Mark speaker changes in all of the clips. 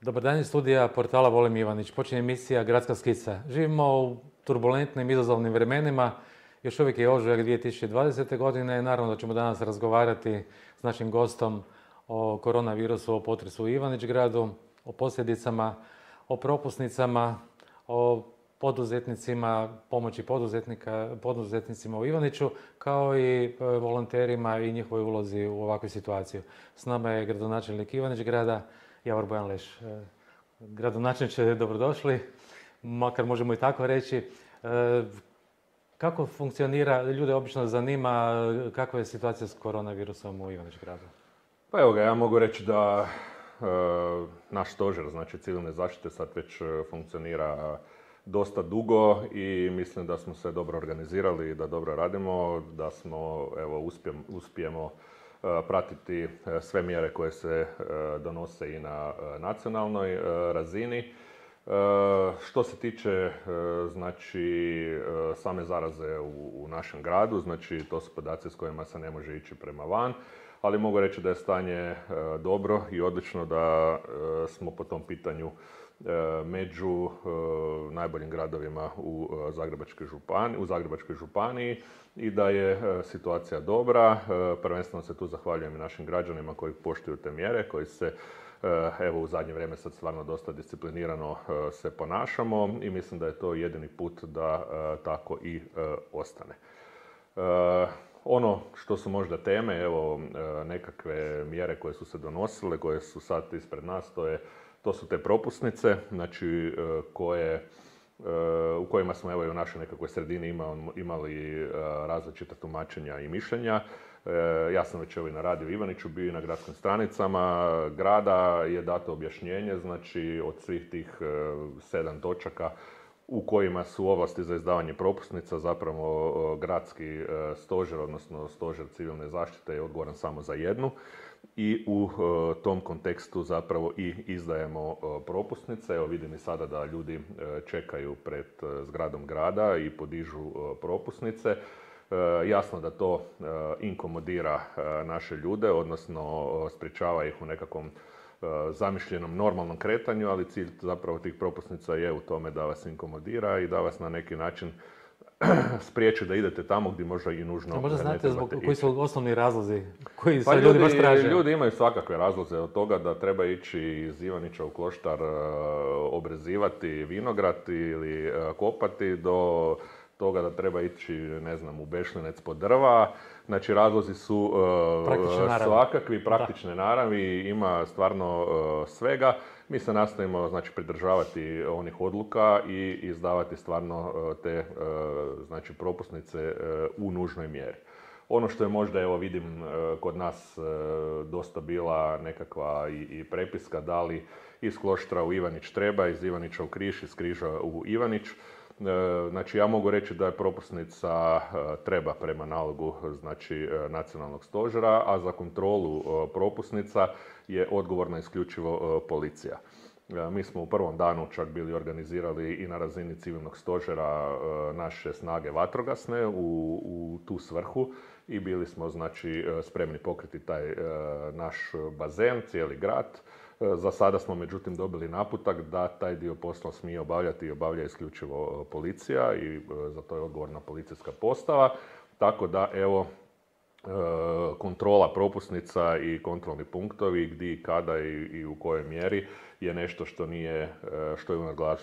Speaker 1: Dobar dan iz studija portala Volim Ivanić. Počinje emisija Gradska skica. Živimo u turbulentnim, izazovnim vremenima. Još uvijek je ožujak 2020. godine. Naravno da ćemo danas razgovarati s našim gostom o koronavirusu, o potresu u Ivanić-Gradu, o posljedicama, o propusnicama, o poduzetnicima, pomoći poduzetnicima u Ivaniću, kao i volonterima i njihovoj ulozi u ovakvoj situaciji. S nama je gradonačelnik Ivanić-Grada, Javor Bojanleš. Gradonačelniče, dobrodošli, makar možemo i tako reći. Kako funkcionira, ljude obično zanima kakva je situacija s koronavirusom u Ivanić-Gradu?
Speaker 2: Pa evo ga, ja mogu reći da naš stožer, znači civilne zaštite, sad već funkcionira dosta dugo i mislim da smo se dobro organizirali i da dobro radimo, da smo, evo, uspijemo pratiti sve mjere koje se donose i na nacionalnoj razini. Što se tiče znači same zaraze u našem gradu, znači to su podaci s kojima se ne može ići prema van, ali mogu reći da je stanje dobro i odlično, da smo po tom pitanju među najboljim gradovima u Zagrebačkoj županiji i da je situacija dobra. Prvenstveno se tu zahvaljujem i našim građanima koji poštuju te mjere, koji se evo u zadnje vrijeme sad stvarno dosta disciplinirano se ponašamo i mislim da je to jedini put da tako i ostane. Ono što su možda teme, evo nekakve mjere koje su se donosile, koje su sad ispred nas, to su te propusnice, znači u kojima smo evo i u našoj nekakvoj sredini imali različita tumačenja i mišljenja. Ja sam već evo i na radiju Ivaniću bio i na gradskim stranicama grada je dato objašnjenje, znači od svih tih 7 točaka u kojima su ovlasti za izdavanje propusnica zapravo gradski stožer, odnosno stožer civilne zaštite je odgovoran samo za jednu. I u tom kontekstu zapravo i izdajemo propusnice. Evo vidim i sada da ljudi čekaju pred zgradom grada i podižu propusnice. Jasno da to inkomodira naše ljude, odnosno sprječava ih u nekakvom zamišljenom normalnom kretanju, ali cilj zapravo tih propusnica je u tome da vas inkomodira i da vas na neki način spriječi da idete tamo gdje možda i nužno.
Speaker 1: Možda znate koji su osnovni razlozi koji se ljudi baš traže?
Speaker 2: Ljudi imaju svakakve razloze, od toga da treba ići iz Ivanića u Kloštar obrezivati vinograd ili kopati, do toga da treba ići, ne znam, u Bešlinec po drva. Znači razlozi su svakakvi, praktične naravi, ima stvarno svega. Mi se nastavimo znači pridržavati onih odluka i izdavati stvarno te znači propusnice u nužnoj mjeri. Ono što je možda, evo vidim, kod nas dosta bila nekakva i prepiska, da li iz Kloštra u Ivanić treba, iz Ivanića u Križ, iz Križa u Ivanić. Znači ja mogu reći da je propusnica treba prema nalogu znači nacionalnog stožera, a za kontrolu propusnica je odgovorna isključivo policija. Mi smo u prvom danu čak bili organizirali i na razini civilnog stožera naše snage vatrogasne u tu svrhu i bili smo znači spremni pokriti taj naš bazen, cijeli grad. Za sada smo međutim dobili naputak da taj dio posla smije obavljati i obavlja isključivo policija i za to je odgovorna policijska postava. Tako da evo kontrola propusnica i kontrolni punktovi gdje i kada i u kojoj mjeri je nešto što je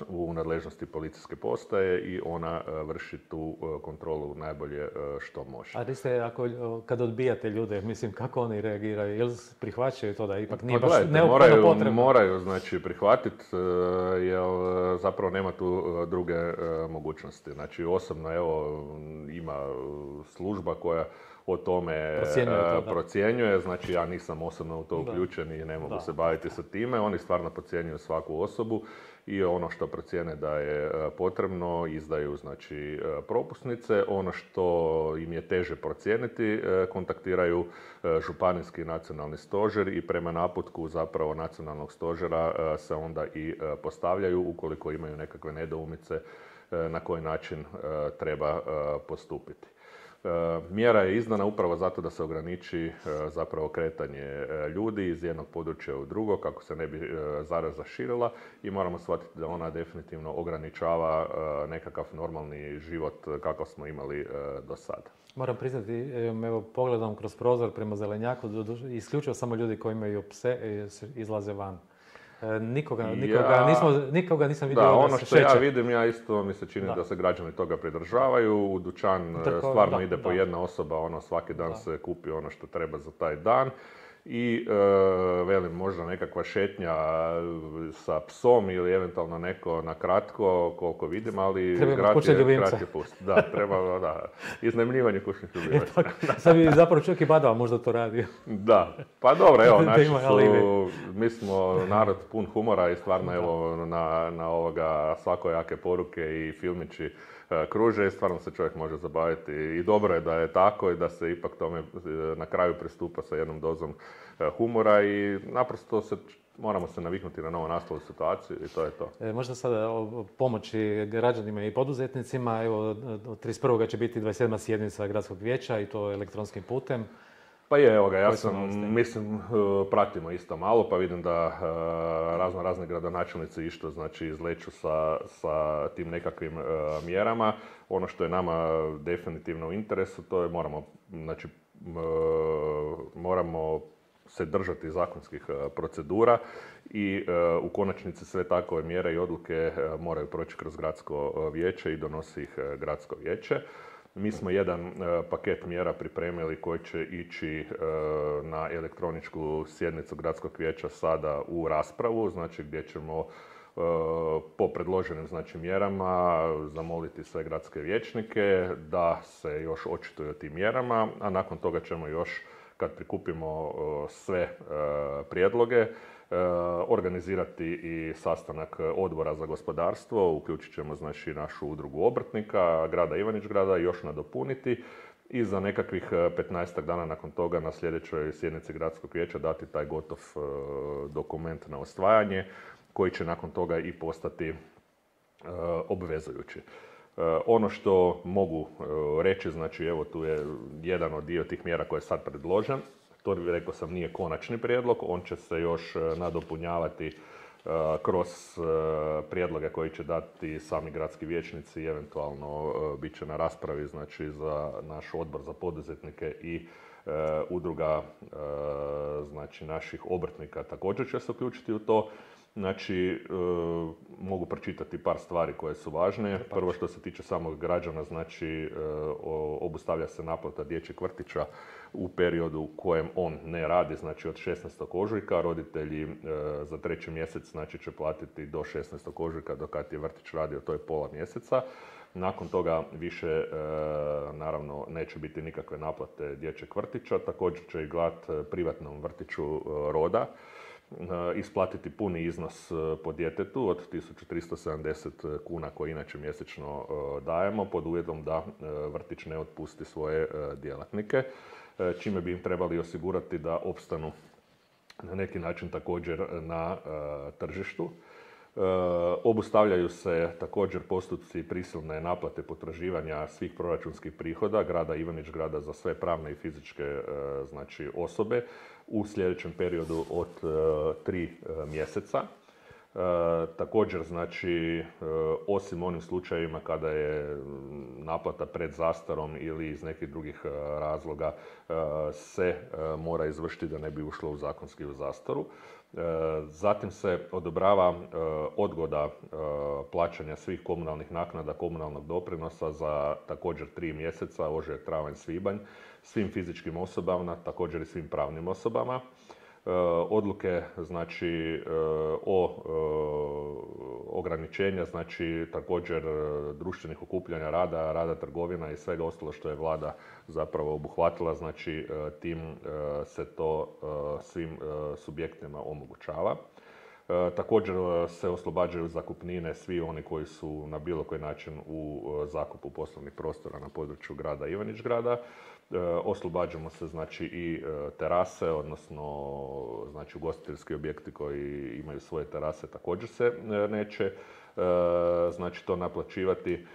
Speaker 2: u nadležnosti policijske postaje i ona vrši tu kontrolu najbolje što može.
Speaker 1: A kad odbijate ljude, mislim, kako oni reagiraju? Jel prihvaćaju to da ipak nije baš neophodno potrebno?
Speaker 2: Moraju znači prihvatiti, jer zapravo nema tu druge mogućnosti. Znači osobno evo ima služba koja o tome procjenjuje, znači ja nisam osobno u to uključen i ne mogu se baviti sa time. Oni stvarno procjenjuju svaku osobu i ono što procijene da je potrebno izdaju znači propusnice. Ono što im je teže procijeniti kontaktiraju županijski nacionalni stožer i prema naputku zapravo nacionalnog stožera se onda i postavljaju ukoliko imaju nekakve nedoumice na koji način treba postupiti. Mjera je izdana upravo zato da se ograniči zapravo kretanje ljudi iz jednog područja u drugo kako se ne bi zaraza širila i moramo shvatiti da ona definitivno ograničava nekakav normalni život kakav smo imali do sada.
Speaker 1: Moram priznati, evo pogledam kroz prozor prema Zelenjaku, isključivo samo ljudi koji imaju pse izlaze van. Nikoga nisam vidio
Speaker 2: da
Speaker 1: ono
Speaker 2: što šeće. Ja vidim, ja isto mi se čini da se građani toga pridržavaju. U dućan stvarno ide po jedna osoba, svaki dan se kupi ono što treba za taj dan. I velim, možda nekakva šetnja sa psom ili eventualno neko na kratko, koliko vidim, ali grad je pust. Da, treba, iznajmljivanje kućnih ljubimaca.
Speaker 1: Sad bi zapravo čovjek i badava možda to radio.
Speaker 2: Da, pa dobro, evo, mi smo narod pun humora i stvarno evo na ovoga svakojake poruke i filmići kruže i stvarno se čovjek može zabaviti i dobro je da je tako i da se ipak tome na kraju pristupa sa jednom dozom humora i naprosto moramo se naviknuti na novonastalu situaciju i to je to.
Speaker 1: Možda sada pomoći građanima i poduzetnicima, evo od 31. će biti 27. sjednica gradskog vijeća i to elektronskim putem.
Speaker 2: Pa je, evo ga, ja mislim, pratimo isto malo, pa vidim da razni gradonačelnici isto, znači, izleću sa tim nekakvim mjerama. Ono što je nama definitivno u interesu, to je moramo se držati zakonskih procedura i u konačnici sve takove mjere i odluke moraju proći kroz gradsko vijeće i donosi ih gradsko vijeće. Mi smo jedan paket mjera pripremili koji će ići na elektroničku sjednicu gradskog vijeća sada u raspravu, znači gdje ćemo po predloženim mjerama zamoliti sve gradske vijećnike da se još očituju o tim mjerama, a nakon toga ćemo još, kad prikupimo sve prijedloge, organizirati i sastanak odbora za gospodarstvo, uključit ćemo našu udrugu obrtnika grada Ivanić-Grada i još nadopuniti i za nekakvih 15 dana nakon toga na sljedećoj sjednici gradskog vijeća dati taj gotov dokument na usvajanje koji će nakon toga i postati obvezujući. Ono što mogu reći, znači evo tu je jedan od dio tih mjera koji je sad predložen. To, rekao sam, nije konačni prijedlog, on će se još nadopunjavati kroz prijedloge koji će dati sami gradski vijećnici i eventualno bit će na raspravi, znači za naš odbor za poduzetnike i udruga znači naših obrtnika također će se uključiti u to. Znači, mogu pročitati par stvari koje su važne. Prvo što se tiče samog građana, znači obustavlja se naplata dječjeg vrtića u periodu u kojem on ne radi, znači od 16. ožujka. Roditelji za 3. mjesec znači će platiti do 16. ožujka dok kad je vrtić radio, to je pola mjeseca. Nakon toga više, naravno, neće biti nikakve naplate dječjeg vrtića. Također će i grad privatnom vrtiću Roda isplatiti puni iznos po djetetu od 1370 kuna koje inače mjesečno dajemo pod uvjetom da vrtić ne otpusti svoje djelatnike, čime bi im trebali osigurati da opstanu na neki način također na tržištu. Obustavljaju se također postupci prisilne naplate potraživanja svih proračunskih prihoda grada Ivanić-Grada za sve pravne i fizičke znači, osobe u sljedećem periodu od 3 mjeseca. Također, znači, osim onim slučajevima kada je naplata pred zastarom ili iz nekih drugih razloga se mora izvršiti da ne bi ušlo u zakonski u zastaru. Zatim se odobrava odgoda plaćanja svih komunalnih naknada, komunalnog doprinosa za također 3 mjeseca, ožujak, travanj, svibanj, svim fizičkim osobama, također i svim pravnim osobama. Odluke znači o ograničenja, znači također društvenih okupljanja rada trgovina i svega ostalo što je vlada zapravo obuhvatila, znači tim se to svim subjektima omogućava. Također se oslobađaju zakupnine svi oni koji su na bilo koji način u zakupu poslovnih prostora na području grada Ivanić-Grada. Oslobađamo se znači i terase, odnosno znači ugostiteljski objekti koji imaju svoje terase također se neće znači to naplaćivati.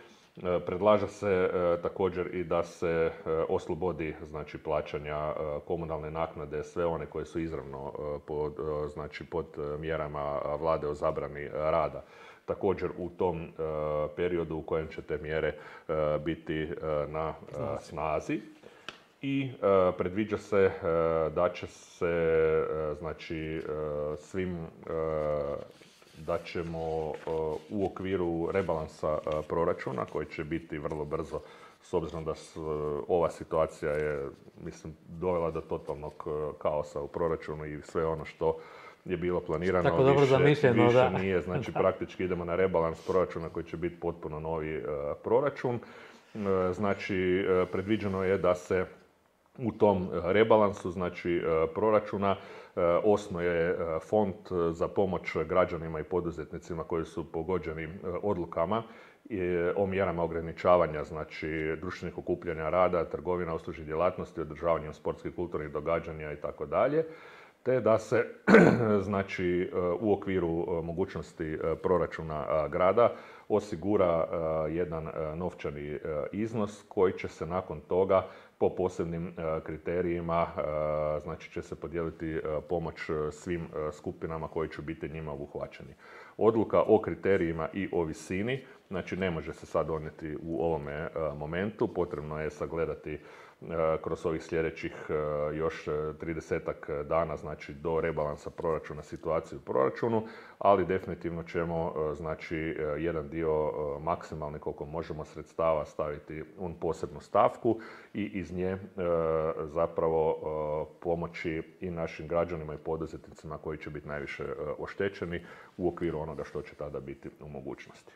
Speaker 2: Predlaže se također i da se oslobodi znači, plaćanja komunalne naknade sve one koje su izravno pod mjerama vlade o zabrani rada. Također u tom periodu u kojem će te mjere biti na snazi. I predviđa se da će se znači, svim da ćemo u okviru rebalansa proračuna, koji će biti vrlo brzo, s obzirom da ova situacija je, mislim, dovela do totalnog kaosa u proračunu i sve ono što je bilo planirano
Speaker 1: tako dobro zamišljeno,
Speaker 2: više
Speaker 1: da.
Speaker 2: nije. Znači, praktički idemo na rebalans proračuna koji će biti potpuno novi proračun. Znači, predviđeno je da se u tom rebalansu, znači proračuna, osnuje fond za pomoć građanima i poduzetnicima koji su pogođeni odlukama o mjerama ograničavanja, znači društvenih okupljanja rada, trgovina, uslužnih djelatnosti, održavanjem sportskih, kulturnih događanja itd. Te da se znači, u okviru mogućnosti proračuna grada osigura jedan novčani iznos koji će se nakon toga po posebnim kriterijima, znači će se podijeliti pomoć svim skupinama koji će biti njima obuhvaćeni. Odluka o kriterijima i o visini, znači ne može se sad donijeti u ovome momentu, potrebno je sagledati kroz ovih sljedećih još 30-ak dana, znači do rebalansa proračuna, situaciju u proračunu, ali definitivno ćemo znači jedan dio maksimalni koliko možemo sredstava staviti u posebnu stavku i iz nje zapravo pomoći i našim građanima i poduzetnicima koji će biti najviše oštećeni u okviru onoga što će tada biti u mogućnosti.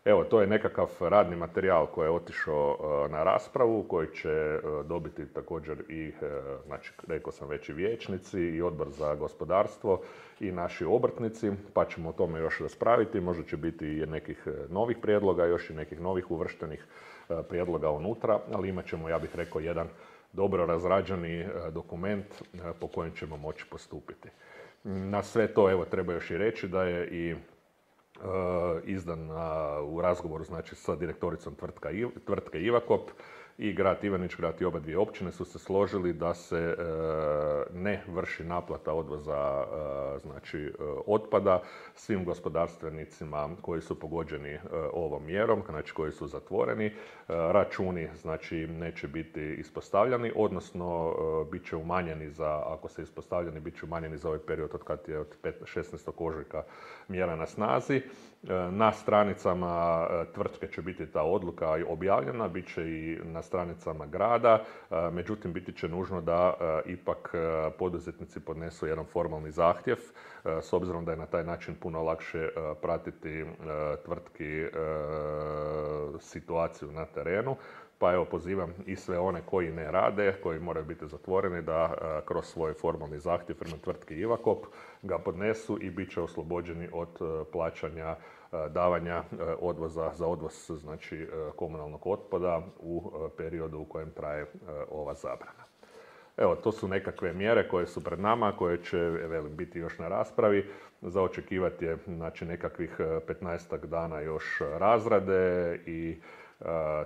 Speaker 2: Evo, to je nekakav radni materijal koji je otišao na raspravu, koji će dobiti također i, znači, rekao sam već i vijećnici i odbor za gospodarstvo i naši obrtnici, pa ćemo o tome još raspraviti. Možda će biti i nekih novih prijedloga, još i nekih novih uvrštenih prijedloga unutra, ali imat ćemo, ja bih rekao, jedan dobro razrađeni dokument po kojem ćemo moći postupiti. Na sve to, evo, treba još i reći da je i izdan u razgovoru, znači, sa direktoricom tvrtke Ivakop i grad Ivanić, grad i oba dvije općine su se složili da se ne vrši naplata odvoza znači, otpada svim gospodarstvenicima koji su pogođeni ovom mjerom, znači koji su zatvoreni. Računi, znači, neće biti ispostavljani, odnosno bit će umanjeni za, ako se ispostavljeni, bit će umanjeni za ovaj period od kad je od 16. ožujka mjera na snazi. Na stranicama tvrtke će biti ta odluka objavljena, bit će i na stranicama grada, međutim biti će nužno da ipak poduzetnici podnesu jedan formalni zahtjev, s obzirom da je na taj način puno lakše pratiti tvrtki situaciju na terenu. Pa evo, pozivam i sve one koji ne rade, koji moraju biti zatvoreni, da kroz svoj formalni zahtjev prema tvrtki Ivakop ga podnesu i bit će oslobođeni od plaćanja davanja odvoza za odvoz, znači, komunalnog otpada u periodu u kojem traje ova zabrana. Evo, to su nekakve mjere koje su pred nama, koje će, velim, biti još na raspravi. Za očekivati je, znači, nekakvih 15 dana još razrade i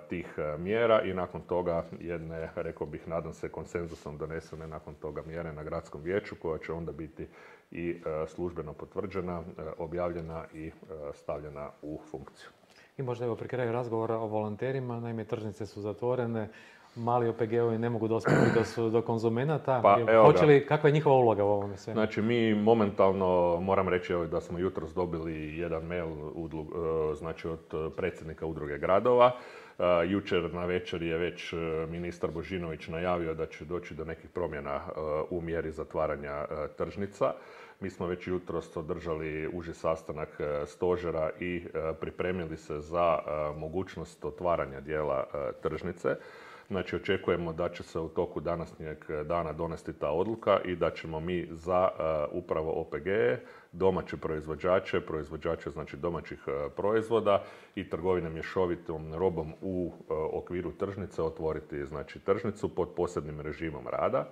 Speaker 2: tih mjera i nakon toga jedne, rekao bih, nadam se, konsenzusom donesene nakon toga mjere na gradskom vijeću, koja će onda biti i službeno potvrđena, objavljena i stavljena u funkciju.
Speaker 1: I možda evo pri kraju razgovora o volonterima, naime tržnice su zatvorene, mali OPG-ovi ne mogu dospjeti do konzumenata.
Speaker 2: Pa,
Speaker 1: kakva je njihova uloga u ovome svemu?
Speaker 2: Znači, mi momentalno, moram reći da smo jutros dobili jedan mail znači, od predsjednika Udruge gradova. Jučer na večer je već ministar Božinović najavio da će doći do nekih promjena u mjeri zatvaranja tržnica. Mi smo već jutros održali uži sastanak stožera i pripremili se za mogućnost otvaranja dijela tržnice. Znači, očekujemo da će se u toku današnjeg dana donesti ta odluka i da ćemo mi za upravo OPG-e, domaće proizvođače znači domaćih proizvoda i trgovine mješovitom robom u okviru tržnice otvoriti, znači, tržnicu pod posebnim režimom rada.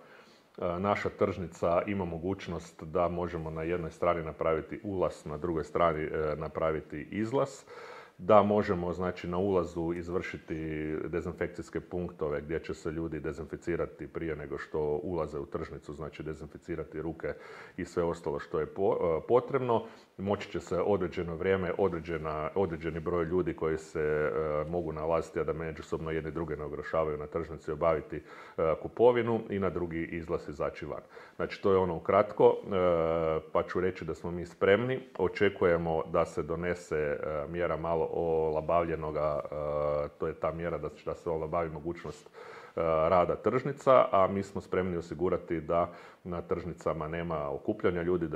Speaker 2: Naša tržnica ima mogućnost da možemo na jednoj strani napraviti ulaz, na drugoj strani napraviti izlaz. da možemo znači, na ulazu izvršiti dezinfekcijske punktove gdje će se ljudi dezinficirati prije nego što ulaze u tržnicu, znači dezinficirati ruke i sve ostalo što je potrebno. Moći će se određeno vrijeme, određeni broj ljudi koji se mogu nalaziti, a da međusobno jedni druge ne ugrožavaju na tržnici, obaviti kupovinu i na drugi izlaz izaći van. Znači to je ono ukratko, pa ću reći da smo mi spremni. Očekujemo da se donese mjera malo olabavljenoga, to je ta mjera da se olabavi mogućnost rada tržnica, a mi smo spremni osigurati da na tržnicama nema okupljanja ljudi,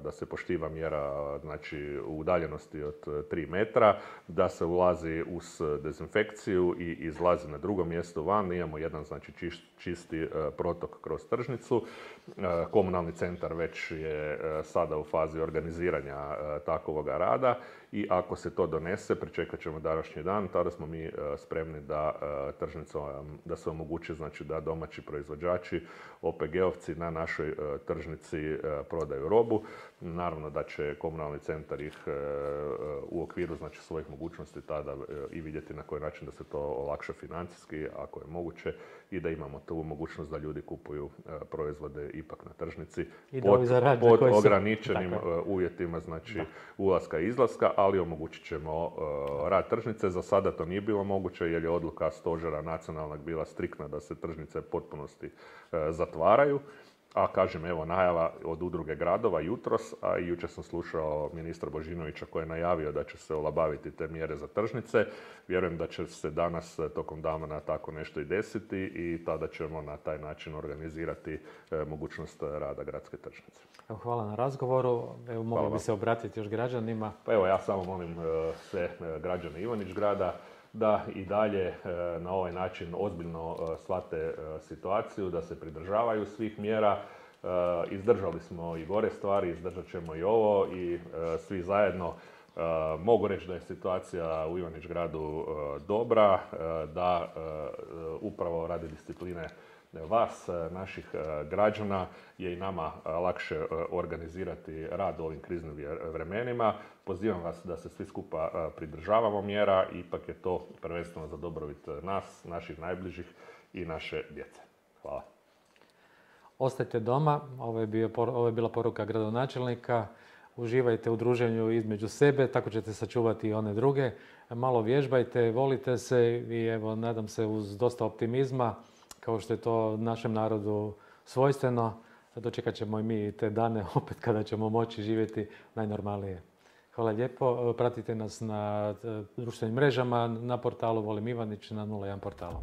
Speaker 2: da se poštiva mjera znači, u udaljenosti od 3 metra, da se ulazi uz dezinfekciju i izlazi na drugo mjesto van. Imamo jedan znači, čisti protok kroz tržnicu. Komunalni centar već je sada u fazi organiziranja takovoga rada i ako se to donese, pričekat ćemo današnji dan, tada smo mi spremni da se omogući znači, da domaći proizvođači, OPG-ovci na našoj tržnici prodaju robu. Naravno da će komunalni centar ih u okviru znači, svojih mogućnosti tada i vidjeti na koji način da se to olakša financijski, ako je moguće, i da imamo tu mogućnost da ljudi kupuju proizvode ipak na tržnici pod ograničenim uvjetima znači, ulaska i izlaska, ali omogućit ćemo rad tržnice. Za sada to nije bilo moguće jer je odluka stožera nacionalnog bila striktna da se tržnice u potpunosti zatvaraju. A kažem, evo najava od udruge gradova jutros, a i jučer sam slušao ministra Božinovića koji je najavio da će se olabaviti te mjere za tržnice. Vjerujem da će se danas tokom dana tako nešto i desiti i tada ćemo na taj način organizirati mogućnost rada gradske tržnice.
Speaker 1: Hvala na razgovoru. Evo, mogli bi se obratiti još građanima.
Speaker 2: Pa evo, ja samo molim sve građane Ivanić Grada da i dalje na ovaj način ozbiljno shvate situaciju, da se pridržavaju svih mjera. Izdržali smo i gore stvari, izdržat ćemo i ovo i svi zajedno mogu reći da je situacija u Ivanić Gradu dobra, da upravo radi discipline vas, naših građana, je i nama lakše organizirati rad u ovim kriznim vremenima. Pozivam vas da se svi skupa pridržavamo mjera, ipak je to prvenstveno za dobrobit nas, naših najbližih i naše djece. Hvala.
Speaker 1: Ostajte doma, ovo je bila poruka gradonačelnika. Uživajte u druženju između sebe, tako ćete sačuvati i one druge. Malo vježbajte, volite se i evo, nadam se uz dosta optimizma, kao što je to našem narodu svojstveno, dočekat ćemo i mi te dane opet kada ćemo moći živjeti najnormalnije. Hvala lijepo. Pratite nas na društvenim mrežama, na portalu Volim Ivanić, na 01 portalu.